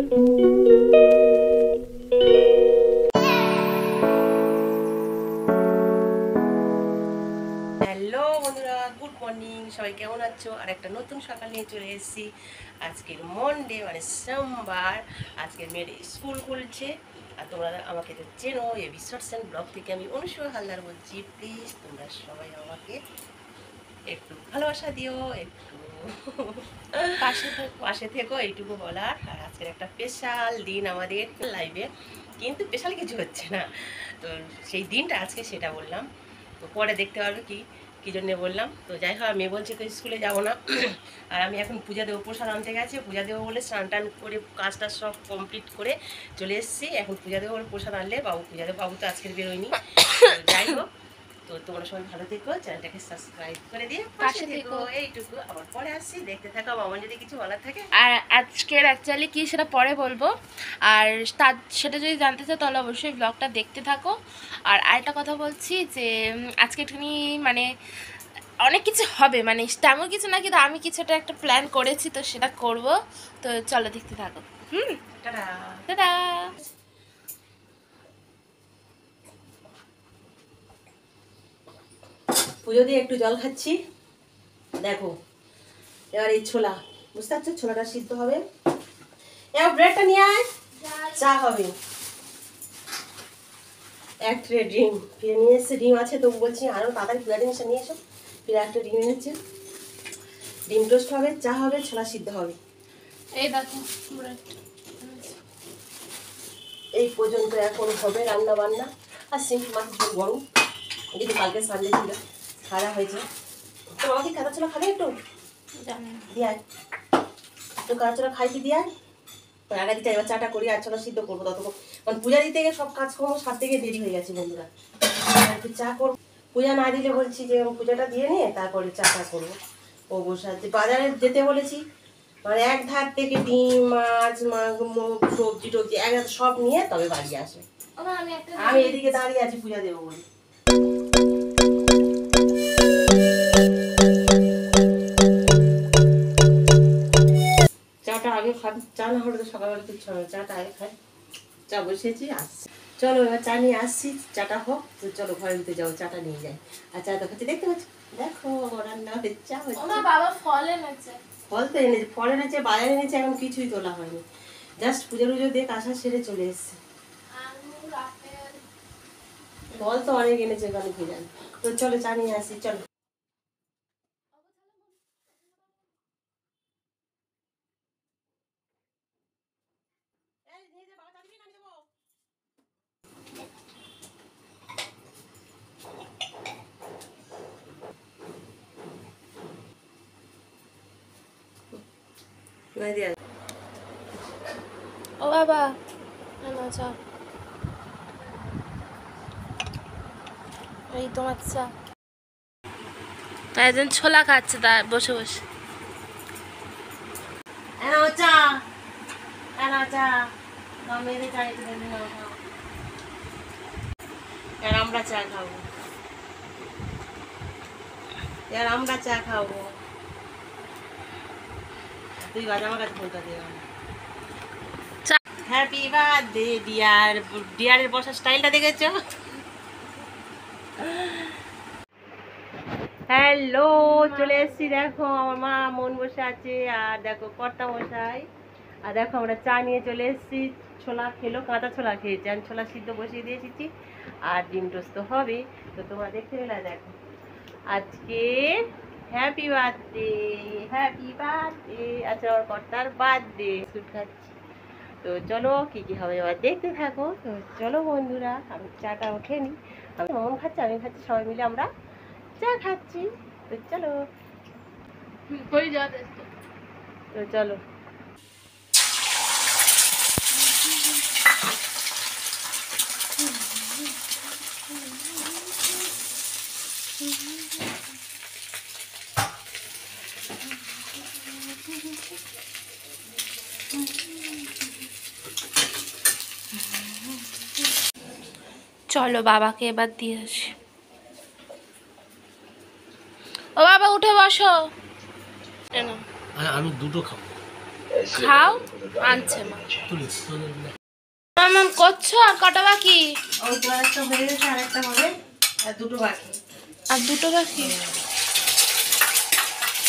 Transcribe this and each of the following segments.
Hello বন্ধুরা, good morning. সবাই কেমন আছো? আর একটা নতুন সকাল নিয়ে চলে এসেছি। আজকের মনডে মানে সোমবার। আজকের মেয়ের স্কুল খুলছে। আর তোমরা আমাকে তো চেনো, এ বিশ্বর্সেন ব্লগ থেকে আমি অনুষ্কা হালদার বলছি। প্লিজ তোমরা সবাই আমাকে একটু ভালোবাসা দিও, একটু পাশে থেকো, এইটুকু বলার। আর আজকের একটা স্পেশাল দিন আমাদের লাইভে, কিন্তু স্পেশাল কিছু হচ্ছে না। তো সেই দিনটা আজকে সেটা বললাম, তো পরে দেখতে পারবে কী জন্যে বললাম। তো যাই হোক, মেয়ে বলছে তো স্কুলে যাবো না। আর আমি এখন পূজা দেবো, প্রসাদ আনতে গেছে। পূজা দেবো বলে স্নান টান করে কাজটা সব কমপ্লিট করে চলে এসেছি। এখন পূজা দেবো বলে প্রসাদ আনলে বাবু পূজা দেবো। বাবু তো আজকের বেরোয়নি। তো যাই হোক, তো তোমরা সবাই ভালো থেকো, চ্যানেলটাকে সাবস্ক্রাইব করে দিয়ে পাশে থেকো, এইটুকু। আবার পরে আসছি, দেখতে থাকো। মামা যদি কিছু বলার থাকে। আর আজকের অ্যাকচুয়ালি কি সেটা পরে বলবো। আর তার সেটা যদি জানতে চাও তাহলে অবশ্যই ব্লগটা দেখতে থাকো। আর আরেকটা কথা বলছি যে আজকে একটুখানি মানে অনেক কিছু হবে, মানে তেমন কিছু না, কিন্তু আমি কিছুটা একটা প্ল্যান করেছি, তো সেটা করব। তো চলো দেখতে থাকো। টাটা। টাটা। পুজো দিয়ে একটু জল খাচ্ছি। দেখো, এবার এই ছোলা, বুঝতে পারছো, ছোলাটা সিদ্ধ হবে। এবার ব্রেডটা নিয়ে আয়, চা হবে। এক ট্রে ডিম ফিরে নিয়ে এসছে। ডিম আছে, তো বলছি আরও তাড়াতাড়ি পুরা জিনিসটা নিয়ে এসো। ফিরে একটা ডিম এনেছে। ডিম টোস্ট হবে, চা হবে, ছোলা সিদ্ধ হবে। এই দেখো, এই পর্যন্ত এখন হবে রান্না বান্না। আর সিম্পল মাছ ঝোল গরম, কিন্তু কালকে সানডে ছিল, খাওয়া হয়েছে। তো বাবা কি কাঁচা ছোলা খাবে? একটু দিয়ে একটু কাঁচা ছোলা খাইতে দিয়ে আগে দিতে। এবার চাটা করি আর ছোলা সিদ্ধ করবো ততক্ষণ, কারণ পূজা দিতে গিয়ে সব কাজকর্ম সারতে গিয়ে দেরি হয়ে গেছে বন্ধুরা। একটু চা করবো, পূজা না দিলে বলছি যে পূজাটা দিয়ে নিয়ে তারপরে চাটা করবো। ও বসে বাজারে যেতে বলেছি, মানে এক ধার থেকে ডিম, মাছ, সবজি টবজি এক সব নিয়ে তবে বাড়ি আসে। আমি এদিকে দাঁড়িয়ে আছি পূজা দেবো বলে। চাটা আগে খাই, চা না হলে তো সকালবেলা কিছু হবে। চাটা আগে খাই। চা বসিয়েছি, আসছি। চলো এবার চা নিয়ে আসছি, চাটা হোক। তো চলো ঘরের ভিতরে যাবো, চাটা নিয়ে যাই। আর চা দেখাচ্ছি, দেখতে পাচ্ছি, দেখো রান্না হচ্ছে, চা হচ্ছে। বাবা ফল এনেছে। ফল তো এনেছে, ফল এনেছে, বাজারে এনেছে, এখন কিছুই তোলা হয়নি। জাস্ট পুজো টুজো দিয়ে কাঁসা সেরে চলে এসছে। ফল তো অনেক এনেছে, ওখানে কি জানি। তো চলো চা নিয়ে আসি, চলো। ও বাবা, চা। এই তোমার চা। একজন ছোলা খাচ্ছে তা বসে বসে। চা, চা, মেয়েদের চা একটু দেবে না? আর আমরা চা খাবো, আর আমরা চা খাবো। তুই বাজা আমার কাছে ফোনটা দিয়ে। Happy birthday deer. ডিয়ারের বসার স্টাইলটা দেখেছো? হ্যালো, চলে এসেছি। দেখো আমার মা মন বসে আছে, আর দেখো কর্তা মশাই। আর দেখো আমরা চা নিয়ে চলে এসেছি। ছোলা খেলো, কাঁচা ছোলা খেয়েছি, আমি ছোলা সিদ্ধ বসিয়ে দিয়ে এসেছি। আর ডিম টোস্ট তো হবে। তো তোমরা দেখতে পেলে, দেখো আজকে হ্যাপি বার্থডে, হ্যাপি বার্থডে। আচ্ছা, আমার কর্তার বার্থডে সুট খাচ্ছি। তো চলো কী কী হবে এবার দেখতে থাকো। তো চলো বন্ধুরা, আমি চাটা খেয়ে নিই। আমি মামন খাচ্ছি, আমি খাচ্ছি, সবাই মিলে আমরা চা খাচ্ছি। তো চলো, তো চলো। চলো বাবাকে এবার দিয়ে আসি। ও বাবা উঠে বসো। আমি দুটো খাবো। খাও আনছে মা। মাম করছো আর কটা বাকি? ওই তো একটা হয়ে গেছে, আরেকটা হবে, আর দুটো বাকি। আর দুটো বাকি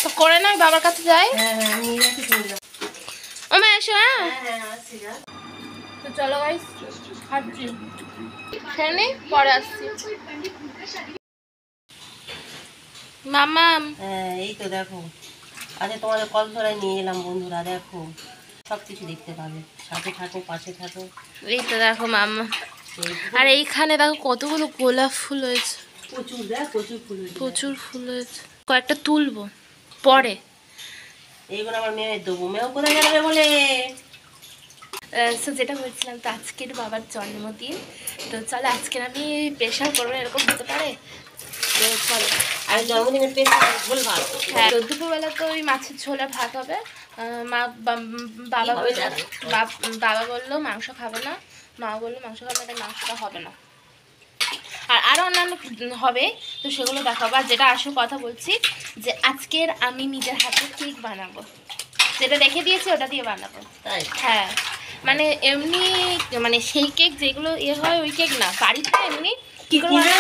তো করে নাই, বাবার কাছে যাই। হ্যাঁ হ্যাঁ আমি নিয়ে যাচ্ছি, তুমি যাও। ও মা এসো। হ্যাঁ হ্যাঁ হ্যাঁ আসছি, যা। তো চলো গাইস, খাচ্ছি, খেয়ে নি, পরে আসছি। মামাম হ্যাঁ এই তো দেখো, আচ্ছা তোমাদের কল ধরায় নিয়ে এলাম বন্ধুরা, দেখো সব কিছু দেখতে পাবে, সাথে থাকো, পাশে থাকো। এই তো দেখো মামা, এই আর এইখানে দেখো কতগুলো গোলাপ ফুল হয়েছে, প্রচুর, দেখ প্রচুর ফুল হয়েছে। প্রচুর ফুল হয়েছে। কয়েকটা তুলবো পরে। এইগুলো আমার মেয়ের দেবো, মেয়েও কোথায় যাবে বলে। সো যেটা বলছিলাম, তো আজকের বাবার জন্মদিন, তো চলো আজকের আমি প্রেশার করবো, এরকম হতে পারে? তো চলো। আর জন্মদিনের পেছনে ঝোল ভাত। হ্যাঁ, তো দুপুরবেলা তো ওই মাছের ঝোলে ভাত হবে। বাবা বললো, বাবা বললো মাংস খাবে না, মা বললো মাংস খাবে না, তাই মাংসটা হবে না। আর আরও অন্যান্য হবে, তো সেগুলো দেখাবো। আর যেটা আসল কথা বলছি, যে আজকের আমি নিজের হাতে কেক বানাবো, যেটা রেখে দিয়েছি ওটা দিয়ে বানাবো। তাই? হ্যাঁ, মানে এমনি, মানে সেই কেক যেগুলো হয় ওই কেক না, বাড়িতে এমনি কি করে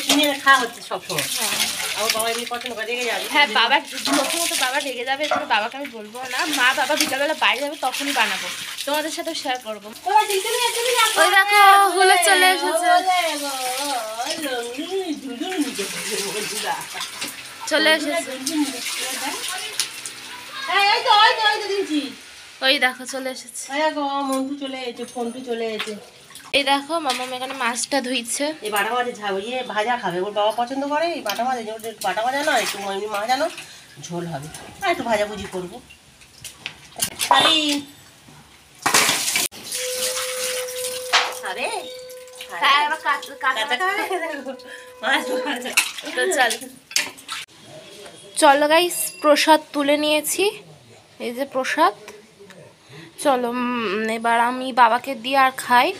কিনে খাওয়া হচ্ছে সবসময়। হ্যাঁ আমার বাবা এমনি পছন্দ করে, রেগে যাবে। হ্যাঁ, বাবার প্রথমত বাবা রেগে যাবে, এখানে বাবাকে আমি বলবো না। মা বাবা বিকালবেলা বাইরে যাবে, তখনই বানাবো, তোমাদের সাথে শেয়ার করবো। ওই দেখো হলে চলে এসেছে, চলে এসেছে, ওই দেখো চলে এসেছে। মন্টু চলে এসেছে, ফোনটু চলে এসেছে। এই দেখো মামা এখানে মাছটা ধুইছে। এই বাটা মাঝে ইয়ে ভাজা খাবে, ওর বাবা পছন্দ করে এই বাটা মাঝে, বাটা ভাজা নয়, একটু এমনি মাজানো ঝোল হবে, আর একটু ভাজাভুজি করবো। খালি খাবে, তো চলো গাইস, প্রসাদ তুলে নিয়েছি, এই যে প্রসাদ। চলো এবার আমি বাবাকে দিয়ে আর খাই।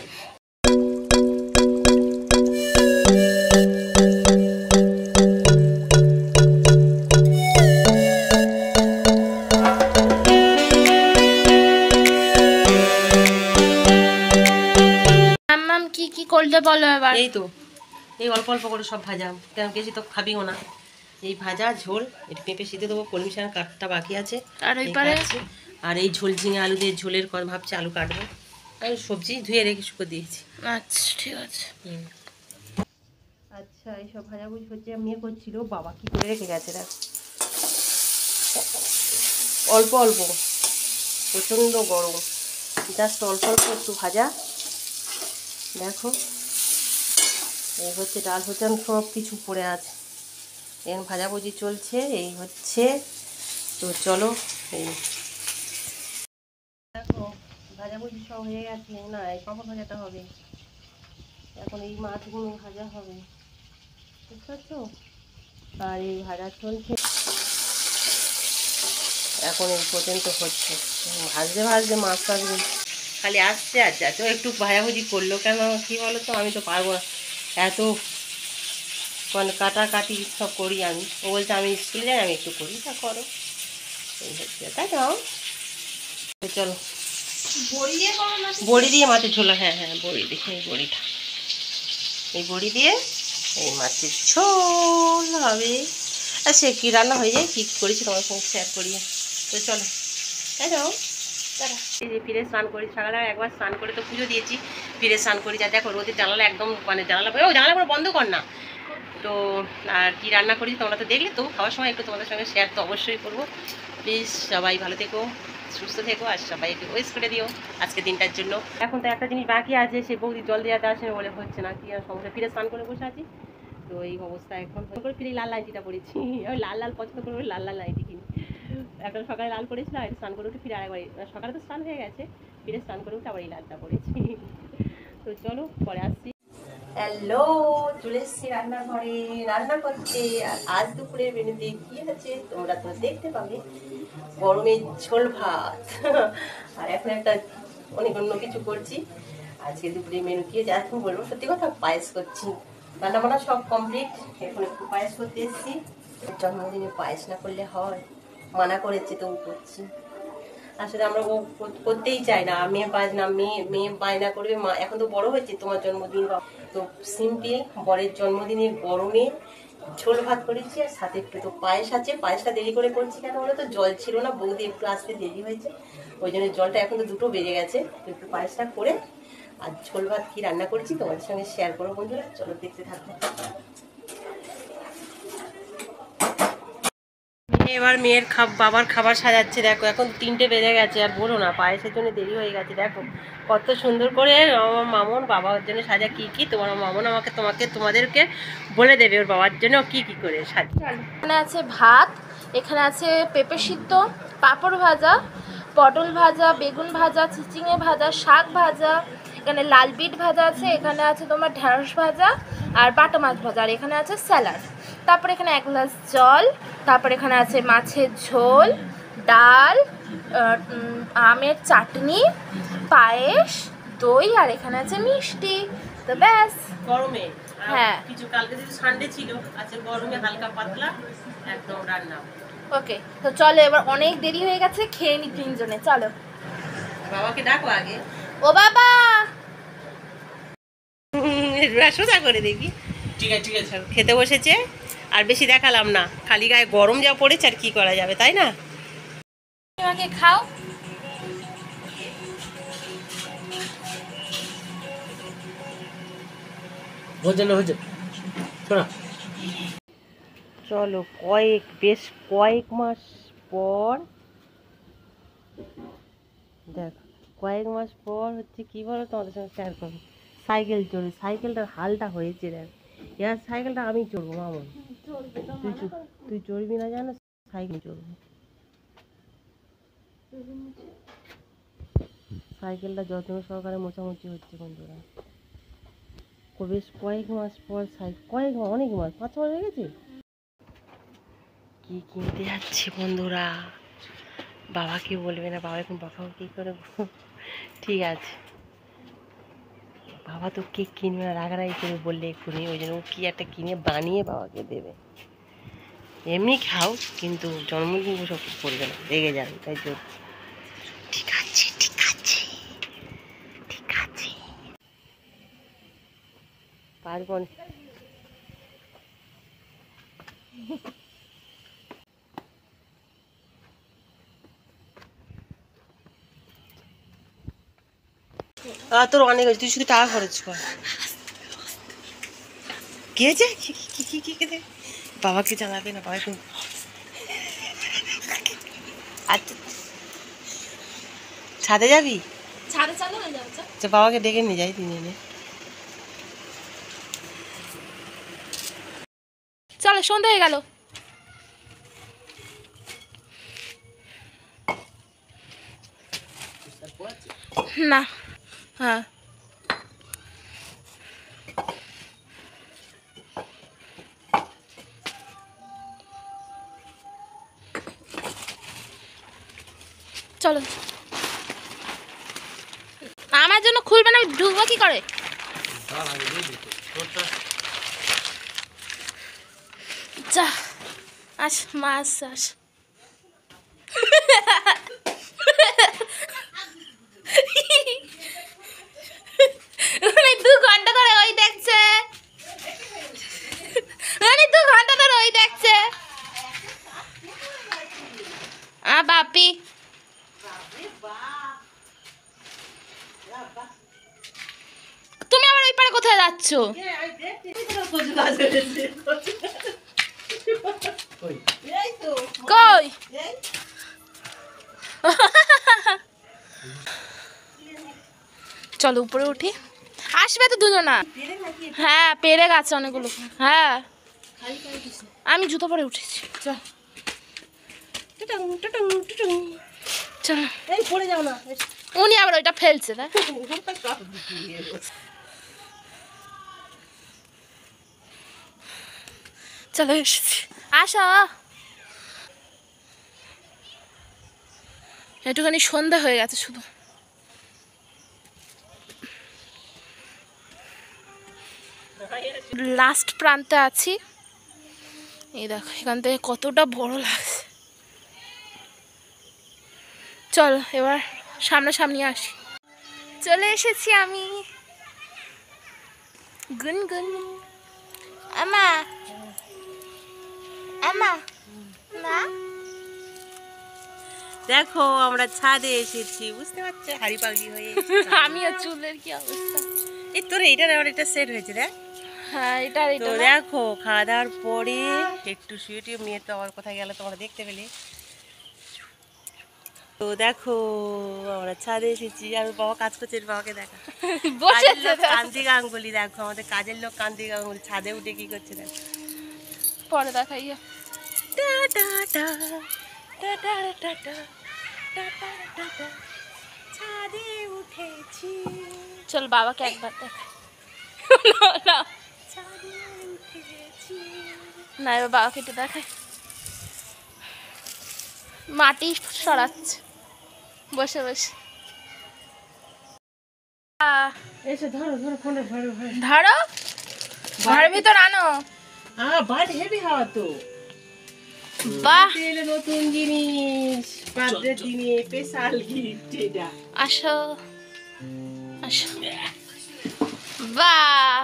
মাম্মাম কি কি করলে বলো এবার? এই তো এই অল্প অল্প করে সব ভাজা, কেন বেশি তো খাবিও না। এই ভাজা ঝোল, একটু পেঁপে সিদ্ধে দেবো, কলমি শাক কাটটা বাকি আছে, আর ওই পারে আর এই ঝোল ঝিঙে আলু দিয়ে ঝোলের কথা ভাবছি, আলু কাটবো, আর সবজি ধুয়ে রেখে শুকো দিয়েছি। আচ্ছা ঠিক আছে। আচ্ছা এইসব ভাজাভুজি হচ্ছে, মেয়ে করছিল, বাবা কি করে রেখে গেছে দেখ, অল্প অল্প, প্রচণ্ড গরম, জাস্ট অল্প অল্প একটু ভাজা। দেখো এই হচ্ছে ডাল হচ্ছে, আমি সব কিছু পড়ে আছে, এখন ভাজাভুজি চলছে, এই হচ্ছে। তো চলো, এই দেখো ভাজাভুজি সব হয়ে গেছে, না এই পাঁপড় ভাজাটা হবে, এখন এই মাছগুলো ভাজা হবে, বুঝতে পারছো? আর এই ভাজা চলছে, এখন এই পর্যন্ত হচ্ছে, ভাজতে ভাজতে মাছ টাছগুলো খালি আসছে আর যাচ্ছে। ও একটু ভাজাভুজি করলো, কেন কী বলো তো, আমি তো পারবো না এত, মানে কাটাকাটি সব করি আমি। ও বলছে আমি স্কুলে যাই, আমি একটু করি, তা করো, এই হচ্ছে, তাই তো। চলো বড়ি দিয়ে মাছের ঝোলা, হ্যাঁ হ্যাঁ বড়ি দিয়ে, এই বড়িটা, এই বড়ি দিয়ে এই মাছের ঝোল হবে। আর সে কী রান্না হয়ে যায়, কী করেছি তোমার সঙ্গে শেয়ার করি। তো চলো, তাই তো। এই যে ফিরে স্নান করি, সকালে একবার স্নান করে তো পুজো দিয়েছি, ফিরে স্নান করি, যা দেখো রোদের জানালা একদম, মানে জানালা জানালাগুলো বন্ধ কর না। তো আর কি রান্না করেছি তোমরা তো দেখলে, তো খাওয়ার সময় একটু তোমাদের সঙ্গে শেয়ার তো অবশ্যই করবো। প্লিজ সবাই ভালো থেকো, সুস্থ থেকো, আর সবাই একটু ওয়েস্ট করে দিও আজকে দিনটার জন্য। এখন তো একটা জিনিস বাকি আছে, সে বৌদি জল দেওয়াতে আসে বলে হচ্ছে না, কি আর সমস্যা, ফিরে স্নান করে বসে আছি। তো এই অবস্থা, এখন করে ফিরে লাল নাইটিটা পরেছি, ওই লাল লাল পছন্দ করবো, লাল লাল নাইটি কিনি। এখন সকালে লাল পরেছিলাম, আর স্নান করে উঠে ফিরে আরেকবার, সকালে তো স্নান হয়ে গেছে, ফিরে স্নান করে উঠে আবার এই লালটা পরেছি। তো চলো পরে আসছি। হ্যালো, চলে এসছি রান্নাঘরে, রান্না করতে। আর আজ দুপুরের মেনুতে কি আছে তোমরা তো দেখতে পাবে, গরমের ঝোল ভাত। আর এখন একটা অনেক অন্য কিছু করছি। আজকে দুপুরের মেনু কি আছে এখন বলবো, সত্যি কথা পায়েস করছি, রান্না বান্না সব কমপ্লিট, এখন একটু পায়েস করতে এসেছি। জন্মদিনে পায়েস না করলে হয়, মানা করেছে তো করছি। আসলে আমরা ও করতেই চাই না, মেয়ে বাজনা, মেয়ে মেয়ে বায়না করবে মা, এখন তো বড় হয়েছে তোমার জন্মদিন, তো সিম্পল বরের জন্মদিনের গরমে ঝোল ভাত করেছি, আর সাথে একটু তো পায়েস আছে। পায়েসটা দেরি করে করছি কেন বলো তো, জল ছিল না, বৌদি একটু আসতে দেরি হয়েছে, ওই জন্য জলটা এখন তো 2টো বেজে গেছে। একটু পায়েসটা করে আর ঝোল ভাত কি রান্না করেছি তোমাদের সঙ্গে শেয়ার করো বন্ধুরা, চলো দেখতে থাকো। এবার মেয়ের বাবার খাবার সাজাচ্ছে, দেখো এখন 3টে বেজে গেছে, আর বলো না পায়েসের জন্য দেরি হয়ে গেছে। দেখো কত সুন্দর করে আমার মামন বাবার জন্য সাজা, কি কি তোমার মামন তোমাদেরকে বলে দেবে ওর বাবার জন্য কি কি করে সাজা। এখানে আছে ভাত, এখানে আছে পেঁপে সিদ্ধ, পাঁপড় ভাজা, পটল ভাজা, বেগুন ভাজা, চিচিঙে ভাজা, শাক ভাজা, এখানে লাল বিট ভাজা আছে, এখানে আছে তোমার ঢেঁড়স ভাজা আর বাটা মাছ ভাজা, আর এখানে আছে স্যালাড। তারপর এখানে 1 গ্লাস জল, তারপর এখানে আছে মাছের ঝোল, ডাল, আমের চাটনি, পায়েস, দই, আর এখানে আছে মিষ্টি। তো ব্যাস। গরমে হ্যাঁ, কিছু কালকে যদি সানডে ছিল, আজকে গরমে হালকা পাতলা একদম রান্না। ওকে, তো চলো এবার অনেক দেরি হয়ে গেছে, খেয়ে নি তিনজনে, চলো। বাবাকে ডাকো আগে। ও বাবা, সোজা করে দেখি। ঠিক আছে ঠিক আছে, খেতে বসেছে, আর বেশি দেখালাম না, খালি গায়ে গরম যা পড়েছে আর কি করা যাবে, তাই না? আমাকে খাও। চলো বেশ কয়েক মাস পর, দেখ কয়েক মাস পর হচ্ছে কি বলো তোমাদের সঙ্গে শেয়ার করবো, সাইকেল চড়ি, সাইকেলটার হালটা হয়েছে দেখ, এবার সাইকেলটা আমি চড়বো মামন, তুই চড়বি না জানো, সাইকেল চড়বো, সাইকেলটা যত্ন সহকারে মোছামুছি হচ্ছে বন্ধুরা। বেশ কয়েক মাস পর অনেক মাস, 5 মাস হয়ে গেছে। কি কিনতে যাচ্ছি বন্ধুরা, বাবাকে বলবে না, বাবা এখন বাবাকে কী করে ঠিক আছে, বাবা তো কেক কিনবে না, রাগারাগি করে বললে এক্ষুনি, ওই জন্য কি একটা কিনে বানিয়ে বাবাকে দেবে। এমনি খাও, কিন্তু জন্মদিন সব করবে না, রেগে যাবে, তাই তো। ঠিক আছে ঠিক আছে ঠিক আছে, পারব না। তোর অনেক হয়েছে, তুই শুধু টাকা খরচ কর। কে আছে কি বাবাকে জানাবে না, বাবা শুন। আচ্ছা ছাদে যাবি, ছাদে চলো না, যাও আচ্ছা বাবাকে ডেকে নিয়ে যাই 3 দিনে। চলো, সন্ধ্যা হয়ে গেল। না, হ্যাঁ চলো, আমার জন্য খুলবে না, আমি ঢুকবো কি করে? যা, আস মাস আস। মানে 2 ঘন্টা ধরে ওই দেখছে, মানে 2 ঘন্টা ধরে ওই দেখছে। বাপি, তুমি আবার ওই পারে কোথায় যাচ্ছ? কই? চলো উপরে উঠি, আসবে তো দুজনা। হ্যাঁ পেরে গেছে অনেকগুলো, হ্যাঁ আমি জুতো পরে উঠেছি। চল চল, এই পড়ে যাও না, উনি আবার ওইটা ফেলছে, তাই চলো এসেছি, আসো। একটুখানি সন্ধ্যা হয়ে গেছে, শুধু লাস্ট প্রান্তে আছি। এই দেখো এখান থেকে কতটা বড় লাগছে। চল এবার সামনাসামনি আসি। চলে এসেছি আমি। গুনগুন আমা আমা মা দেখো আমরা ছাদে এসেছি, বুঝতে পারছো? হাড়ি পাগড়ি হয়ে আমিও চুলের কি অবস্থা। এই তোর এইটার আমার এটা সেট হয়েছে দেখ। হ্যাঁ এটা তো দেখো খাওয়া দাওয়ার পরে একটু শুয়ে টুয়ে মেয়ে তো আবার কোথায় গেল তোমরা দেখতে পেলে। তো দেখো আমরা ছাদে এসেছি, আর বাবা কাজ করছে, বাবাকে দেখা কান্তি গাঙ্গুলি। দেখো আমাদের কাজের লোক কান্তি গাঙ্গুলি ছাদে উঠে কি করছে দেখো। পরে দেখাইয়া ছাদে উঠেছি। চল বাবাকে একবার দেখাই। না এবার বাবাকে একটু দেখাই। মাটি সরাচ্ছে বসে বসে। এসে ধরো ধরো ফোনে ধরো ধরো ঘরের ভিতর আনো। বাট হেভি হাওয়া তো। বাহ এলে নতুন জিনিস, বার্থডে দিনে স্পেশাল গিফট এটা। আসো আসো। বাহ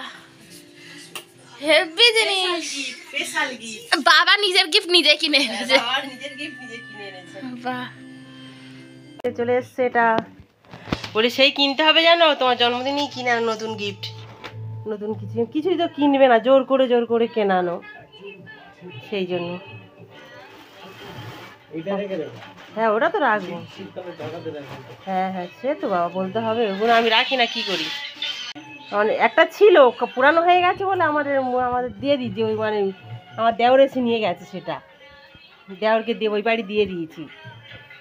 হেভি জিনিস, স্পেশাল গিফট। বাবা নিজের গিফট নিজে কিনে এনেছে। আর নিজের গিফট নিজে কিনে এনেছে। বাহ চলে এসছে এটা, বলে সেই কিনতে হবে জানো, তোমার জন্মদিনেই কিনে আনো নতুন গিফট। নতুন কিছুই তো কিনবে না, জোর করে কেনানো, সেই জন্য। হ্যাঁ ওটা তো রাখবো। হ্যাঁ হ্যাঁ সে তো বাবা বলতে হবে, ওগুলো আমি রাখি না, কি করি। মানে একটা ছিল পুরানো হয়ে গেছে বলে আমাদের দিয়ে দিয়েছি, ওই মানে আমার দেওর এসে নিয়ে গেছে, সেটা দেওরকে দিয়ে ওই বাড়ি দিয়ে দিয়েছি।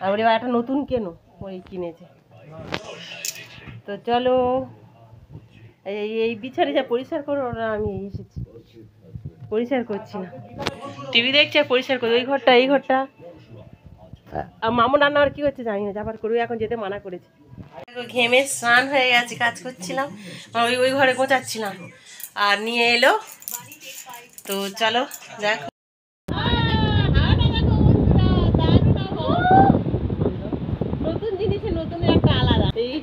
আর এবার একটা নতুন কেন ওই কিনেছে। তো চলো এই বিছানে যা পরিষ্কার করো, ওরা আমি এসেছি পরিষ্কার করছি না, টিভি দেখছি আর পরিষ্কার করি। ওই ঘরটা এই ঘরটা। আর মামু রান্না আর কি হচ্ছে জানি না, যাবার করবে এখন যেতে মানা করেছে। ঘেমে স্নান হয়ে গেছে, কাজ করছিলাম, ওই ঘরে গোছাচ্ছিলাম, আর নিয়ে এলো। তো চলো দেখো নতুন জিনিসের নতুন একটা আলাদা এই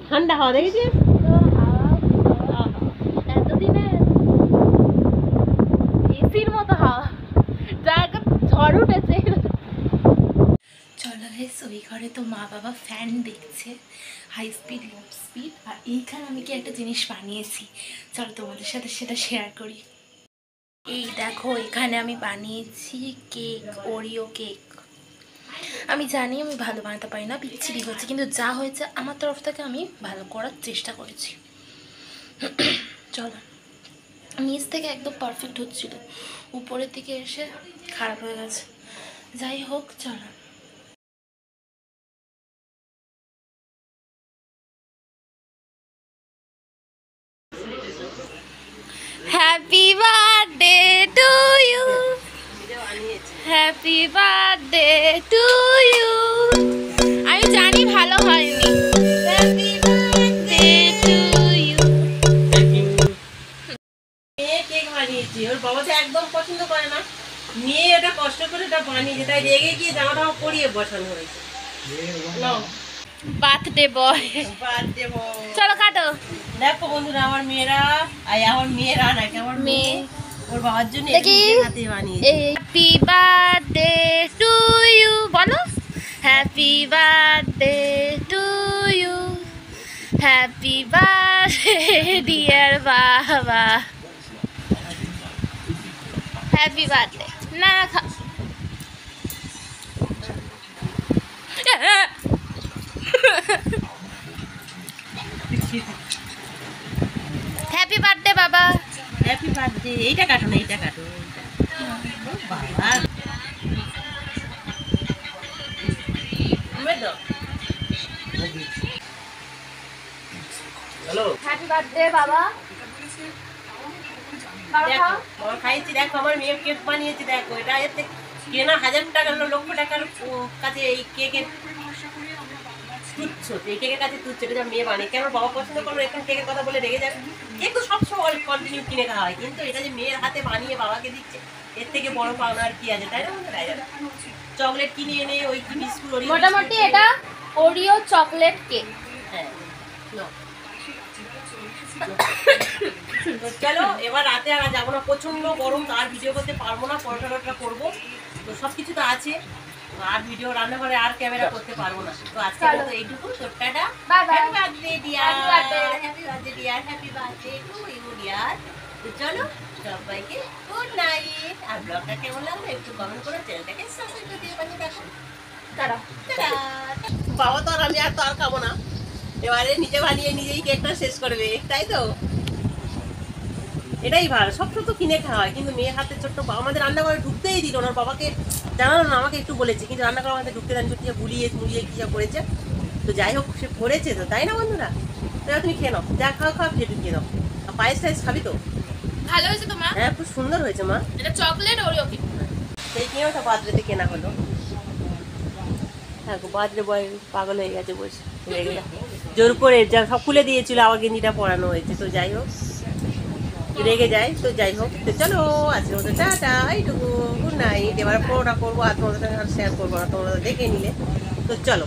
ঠান্ডা হাওয়া দেখেছিস। এতদিনে এসির মতো হাওয়া, জায়গা ঝড় উঠেছে। চলো গাইস, ওই ঘরে তো মা বাবা ফ্যান দেখছে, হাই স্পিড লো স্পিড। আর এইখানে আমি কি একটা জিনিস বানিয়েছি, চলো তোমাদের সাথে সেটা শেয়ার করি। এই দেখো এখানে আমি বানিয়েছি কেক, ওরিও কেক। আমি জানি আমি ভালো বানাতে পারি না, বিচ্ছিরি হচ্ছে, কিন্তু যা হয়েছে আমার তরফ থেকে আমি ভালো করার চেষ্টা করেছি। চলো, নিচ থেকে একদম পারফেক্ট হচ্ছিল, উপরের দিকে এসে খারাপ হয়ে গেছে। যাই হোক চলো। Happy birthday to you, happy birthday to you. আমি জানি ভালো হয়নি। Happy birthday to you. মেয়ে কেক বানিয়েছি, ওর বাবা তো একদম পছন্দ করে না, মেয়ে এটা কষ্ট করে এটা বানিয়েছে, তাই রেগে গিয়ে জামাটা পরিয়ে বসানো হয়েছে। Birthday boy, birthday boy. চলো কাটো। দেখো বন্ধুরা, আমার মেয়েরা নাকি আমার মেয়ে ওর বাবার জন্য হাতে বানিয়েছে। হ্যাপি বার্থডে টু ইউ বলো, happy birthday to you, happy birthday dear baba, happy birthday. না খা, happy birthday baba, happy birthday. এইটা কাটো না, এইটা কাটো। বাবা হ্যাপি বার্থডে বাবা। খাইছি দেখো, আমার মেয়ে কেক বানিয়েছি দেখো, এটা এতে কেনা 1000 টাকা লক্ষ টাকার কাছে এই কেকের তুচ্ছ, এই কেকের কাছে তুচ্ছ, এটা মেয়ে বানিয়ে। কেন বাবা পছন্দ করলো, এখন কেকের কথা বলে রেগে যাবে। কেক তো সবসময় কন্টিনিউ কিনে খাওয়া হয়, কিন্তু এটা যে মেয়ের হাতে বানিয়ে বাবাকে দিচ্ছে, এর থেকে বড় পাওনা আর কি আছে, তাই না? চকলেট কিনে এনে ওই কি বিস্কুট ওরিও মোটামুটি এটা ওরিও চকলেট কেক। হ্যাঁ তো চলো এবার রাতে আর যাবো না, প্রচন্ড গরম, তো আর ভিডিও করতে পারবো না, পরোটা করবো তো সবকিছু তো আছে, আর ভিডিও রান্নাঘরে আর ক্যামেরা করতে পারবো না। তো আজকে তো এইটুকু, তো tata, bye bye. Happy birthday dear, Happy birthday. Happy birthday dear, happy birthday to you dear. তো চলো সবাইকে গুড নাইট। আর ব্লগটা কেমন লাগলো একটু কমেন্ট করে, চ্যানেলটাকে সাবস্ক্রাইব করে দিয়ে পাশে থাকো। টাটা। বাবা তো আর আমি আর তো আর খাবো না, এবারে নিজে বানিয়ে নিজেই কেকটা শেষ করবে, তাই তো? এটাই ভালো, সব তো কিনে খাওয়া হয়, কিন্তু মেয়ের হাতে ছোট্ট আমাদের রান্নাঘরে ঢুকতেই দিল ওনার বাবাকে জানালো না, আমাকে একটু বলেছে, কিন্তু রান্নাঘরে আমাদের ঢুকতে দেন, সত্যি গুলিয়ে মুড়িয়ে কি যা করেছে। তো যাই হোক সে করেছে তো, তাই না বন্ধুরা? তাহলে তুমি খেয়ে নাও, যা খাও খাও, যেটু খেয়ে নাও। আর পায়েস টায়েস খাবি তো? ভালো হয়েছে তো মা? হ্যাঁ খুব সুন্দর হয়েছে মা। এটা চকলেট ওরিও কেক। সেই কিনেও তো বার্থডেতে কেনা হলো। হ্যাঁ বার্থডে বয় পাগল হয়ে গেছে, বসে রেগে যা জোর করে যা সব খুলে দিয়েছিল, আবার গেঞ্জিটা পরানো হয়েছে। তো যাই হোক রেগে যায়, তো যাই হোক তো চলো আজকে মতো টাটা, এইটুকু, গুড নাইট। এবার পরোটা করবো আর তোমাদের সঙ্গে আর শেয়ার করবো না, তোমরা তো দেখে নিলে। তো চলো।